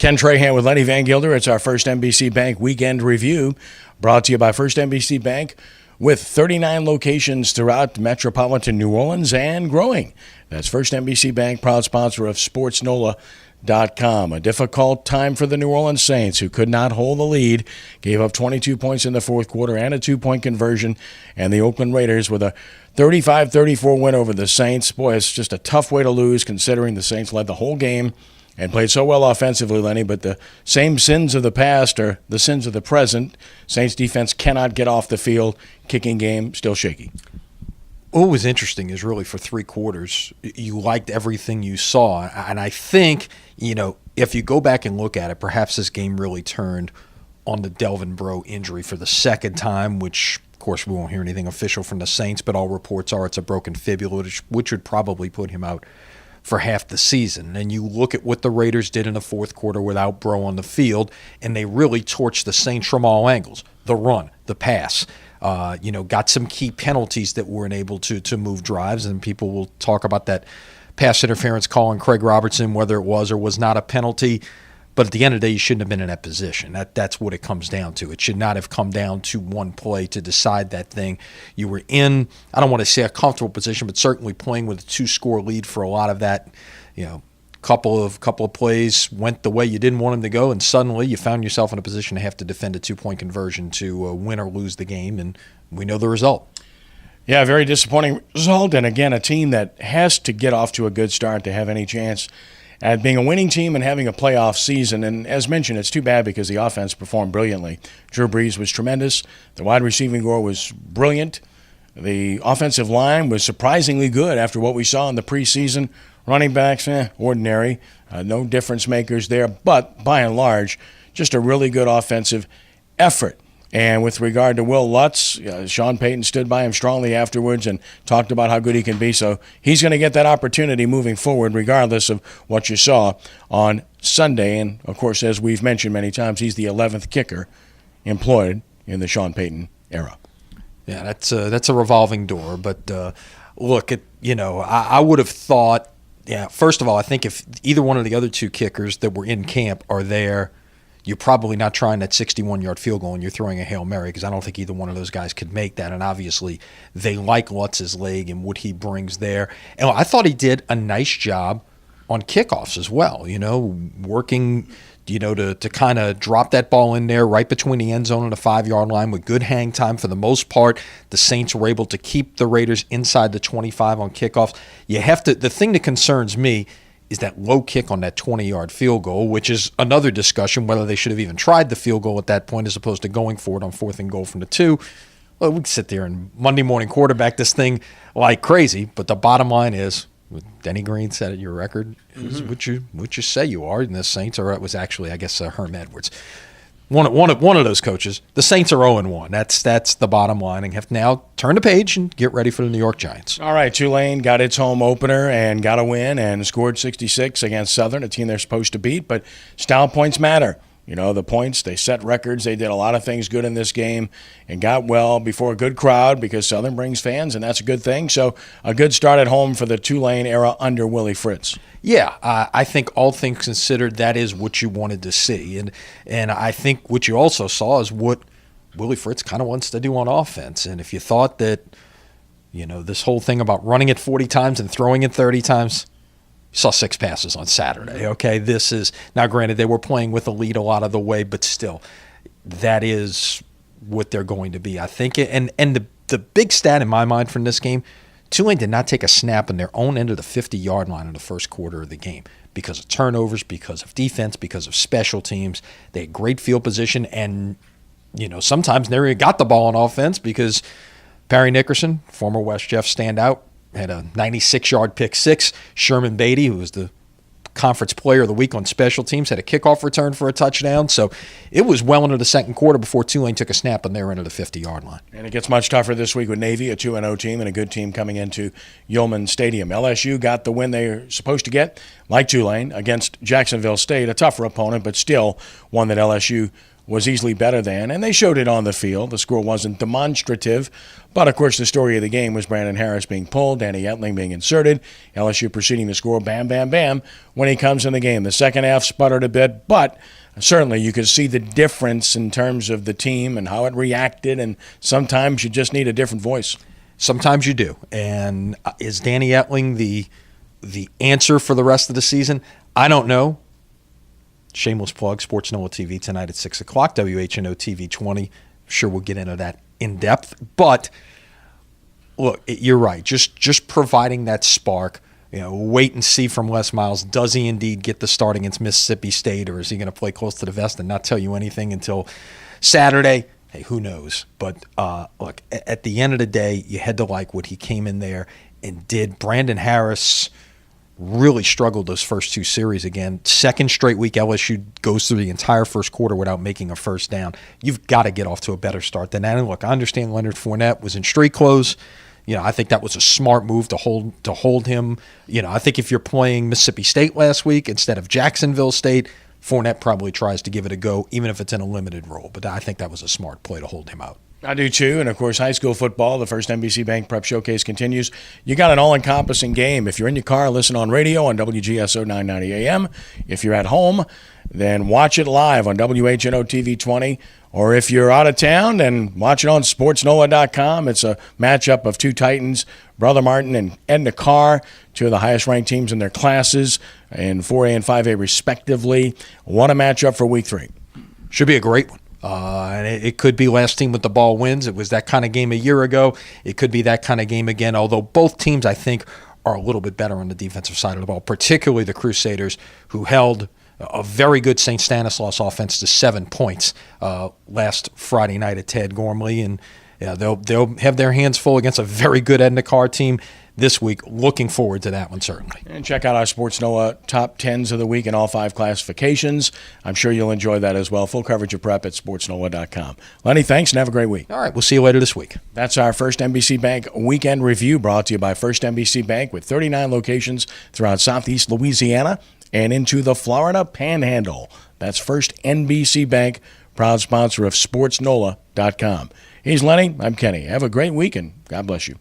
Ken Trahan with Lenny Vangilder. It's our First NBC Bank Weekend Review, brought to you by First NBC Bank, with 39 locations throughout metropolitan New Orleans and growing. That's First NBC Bank, proud sponsor of SportsNOLA.com. A difficult time for the New Orleans Saints, who could not hold the lead, gave up 22 points in the fourth quarter and a two-point conversion, and the Oakland Raiders with a 35-34 win over the Saints. Boy, it's just a tough way to lose, considering the Saints led the whole game and played so well offensively, Lenny, but the same sins of the past are the sins of the present. Saints defense cannot get off the field. Kicking game still shaky. What was interesting is really for three quarters, you liked everything you saw. And I think, if you go back and look at it, perhaps this game really turned on the Delvin Breaux injury for the second time, which, of course, we won't hear anything official from the Saints, but all reports are it's a broken fibula, which would probably put him out for half the season. And you look at what the Raiders did in the fourth quarter without Breaux on the field, and they really torched the Saints from all angles. The run, the pass, got some key penalties that weren't able to move drives, and people will talk about that pass interference call on Craig Robertson, whether it was or was not a penalty. But at the end of the day, you shouldn't have been in that position. That's what it comes down to. It should not have come down to one play to decide that thing. You were in, I don't want to say a comfortable position, but certainly playing with a two-score lead for a lot of that. Couple of plays went the way you didn't want them to go, and suddenly you found yourself in a position to have to defend a two-point conversion to win or lose the game, and we know the result. Yeah, very disappointing result, and again, a team that has to get off to a good start to have any chance at being a winning team and having a playoff season. And as mentioned, it's too bad because the offense performed brilliantly. Drew Brees was tremendous. The wide receiving core was brilliant. The offensive line was surprisingly good after what we saw in the preseason. Running backs, ordinary. No difference makers there. But by and large, just a really good offensive effort. And with regard to Will Lutz, Sean Payton stood by him strongly afterwards and talked about how good he can be. So he's going to get that opportunity moving forward regardless of what you saw on Sunday. And, of course, as we've mentioned many times, he's the 11th kicker employed in the Sean Payton era. Yeah, that's a revolving door. But, look, I would have thought, first of all, I think if either one of the other two kickers that were in camp are there, you're probably not trying that 61-yard field goal and you're throwing a Hail Mary, because I don't think either one of those guys could make that. And obviously they like Lutz's leg and what he brings there. And I thought he did a nice job on kickoffs as well, working to kind of drop that ball in there right between the end zone and the 5-yard line with good hang time. For the most part, the Saints were able to keep the Raiders inside the 25 on kickoffs. The thing that concerns me is that low kick on that 20-yard field goal, which is another discussion whether they should have even tried the field goal at that point as opposed to going for it on 4th and goal from the 2. Well, we can sit there and Monday morning quarterback this thing like crazy, but the bottom line is, Denny Green said it, your record is what you say you are, and the Saints are. It was actually, I guess, Herm Edwards. One of those coaches. The Saints are 0-1. That's the bottom line, and have to now turn the page and get ready for the New York Giants. All right, Tulane got its home opener and got a win and scored 66 against Southern, a team they're supposed to beat, but style points matter. The points, they set records. They did a lot of things good in this game and got well before a good crowd because Southern brings fans, and that's a good thing. So a good start at home for the Tulane era under Willie Fritz. Yeah, I think all things considered, that is what you wanted to see. And I think what you also saw is what Willie Fritz kind of wants to do on offense. And if you thought that, this whole thing about running it 40 times and throwing it 30 times, you saw 6 passes on Saturday, okay? This is, now granted, they were playing with a lead a lot of the way, but still, that is what they're going to be, I think. And the big stat in my mind from this game, Tulane did not take a snap on their own end of the 50-yard line in the first quarter of the game because of turnovers, because of defense, because of special teams. They had great field position, and, sometimes they never even got the ball on offense because Barry Nickerson, former West Jeff standout, had a 96-yard pick six. Sherman Beatty, who was the conference player of the week on special teams, had a kickoff return for a touchdown. So it was well into the second quarter before Tulane took a snap on their end of the 50-yard line. And it gets much tougher this week with Navy, a 2-0 team and a good team coming into Yeoman Stadium. LSU got the win they're supposed to get, like Tulane, against Jacksonville State, a tougher opponent, but still one that LSU was easily better than, and they showed it on the field. The score wasn't demonstrative, but of course the story of the game was Brandon Harris being pulled, Danny Etling being inserted, LSU proceeding to score bam, bam, bam when he comes in the game. The second half sputtered a bit, but certainly you could see the difference in terms of the team and how it reacted, and sometimes you just need a different voice. Sometimes you do. And is Danny Etling the answer for the rest of the season? I don't know. Shameless plug, SportsNOLA TV tonight at 6 o'clock, WHNO TV 20. Sure, we'll get into that in depth. But, look, you're right. Just providing that spark, wait and see from Les Miles. Does he indeed get the start against Mississippi State, or is he going to play close to the vest and not tell you anything until Saturday? Hey, who knows? But, look, at the end of the day, you had to like what he came in there and did. Brandon Harris really struggled those first two series again. Second straight week, LSU goes through the entire first quarter without making a first down. You've got to get off to a better start than that. And look, I understand Leonard Fournette was in street clothes. I think that was a smart move to hold him. I think if you're playing Mississippi State last week instead of Jacksonville State, Fournette probably tries to give it a go, even if it's in a limited role. But I think that was a smart play to hold him out. I do too, and of course high school football, the First NBC Bank Prep Showcase continues. You got an all-encompassing game. If you're in your car, listen on radio on WGSO 990 AM. If you're at home, then watch it live on WHNO TV 20. Or if you're out of town, then watch it on SportsNOLA.com. It's a matchup of two Titans, Brother Martin and Edna Carr, two of the highest-ranked teams in their classes, in 4A and 5A respectively. What a matchup for Week 3. Should be a great one. And it could be last team with the ball wins. It was that kind of game a year ago. It could be that kind of game again, although both teams, I think, are a little bit better on the defensive side of the ball, particularly the Crusaders, who held a very good St. Stanislaus offense to 7 points last Friday night at Tad Gormley. And they'll have their hands full against a very good Edna Carr team this week. Looking forward to that one, certainly. And check out our SportsNOLA top 10s of the week in all 5 classifications. I'm sure you'll enjoy that as well. Full coverage of prep at SportsNOLA.com. Lenny, thanks and have a great week. All right, we'll see you later this week. That's our First NBC Bank Weekend Review, brought to you by First NBC Bank with 39 locations throughout Southeast Louisiana and into the Florida Panhandle. That's First NBC Bank, proud sponsor of SportsNOLA.com. He's Lenny. I'm Kenny. Have a great week and God bless you.